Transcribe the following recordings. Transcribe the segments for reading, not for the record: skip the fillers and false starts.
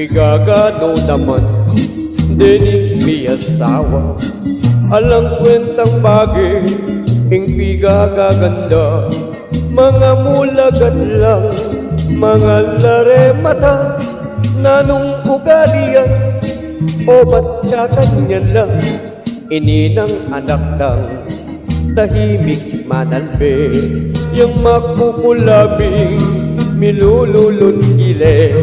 bigagano naman dining may asawa. Alang kwentang bagay, ing bigagaganda. Mga mulagan lang, mga laremata. Nanong ugalian, o ba't kakanyan lang? Ininang anak lang, tahimik manalbe. Yung makukulabing, milululot ile.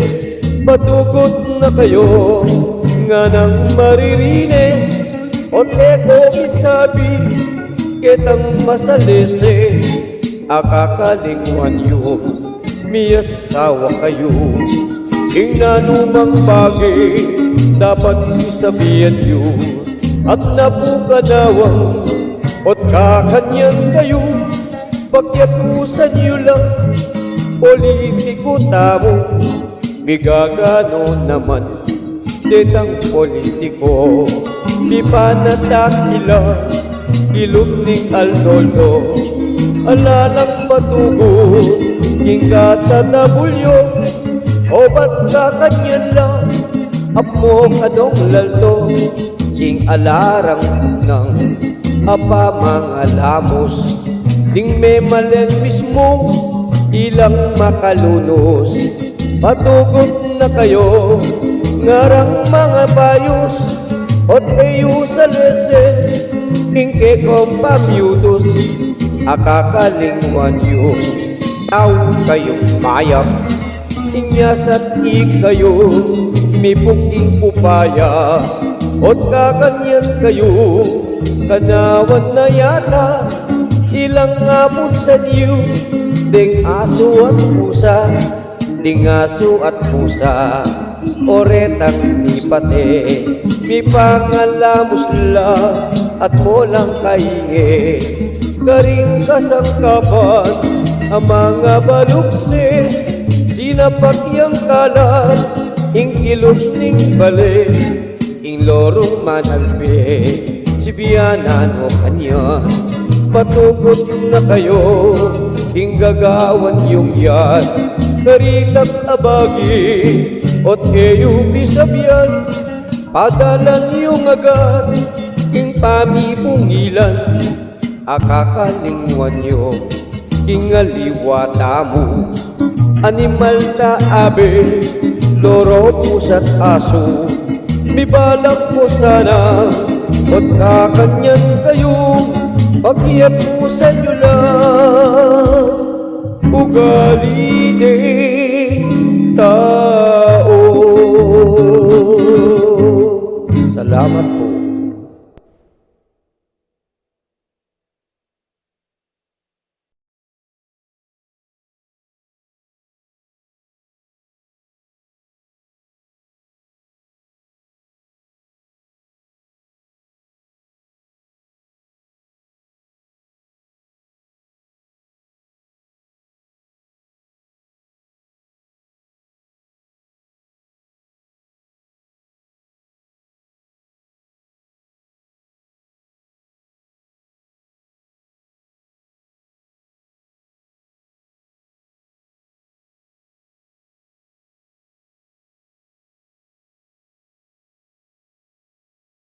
Patugot na kayo, nga nang maririne. O teko isabi, kitang masalese. Akakalingwan yun, may asawa kayo. Ing nanumang bagay, dapat isabihan yun. At napukanawang, o't kakanyan kayo. Pagyatusan nyo lang, politiko tamo. Bigagano naman, ditang politiko. Di pa natakila, ilog ning Aldoldo. Alalang patugo, king katatabulyo. O ba't kakanyan lang, apo kadong lalto. King alarang ng apa mga lamos. Ding may malen mismo, ilang makalunos. Patugot na kayo, ngarang mga bayos. Ot kayo sa lesen, king kompamyutos. Akakalingwan yung tao kayong mayap. Inyasat ikayo, may puking upaya. Ot kakanyan kayo, kanawan na yata. Ilang amon sa niyo, ding aso at pusa. Ding aso at pusa, oretang ni pate. May pangalamos la, at mo lang kaye. Karing kasangkapan, ang mga balukse. Sinapak yang kalat, ing kilot ning balik. Ing lorong manalbe, si biyanan o kanyan. Patugot na kayo, ing gagawan yung yan. Karitak abagi, ot kayo bisabyan. Padalan yung agad, ing pamipungilan. Akakalingwan yung ing aliwata mo. Animal na abe, loro, pusa't aso. May balak mo sana, o't kakanyan kayo. Pagyapusan nyo lang, ugali din.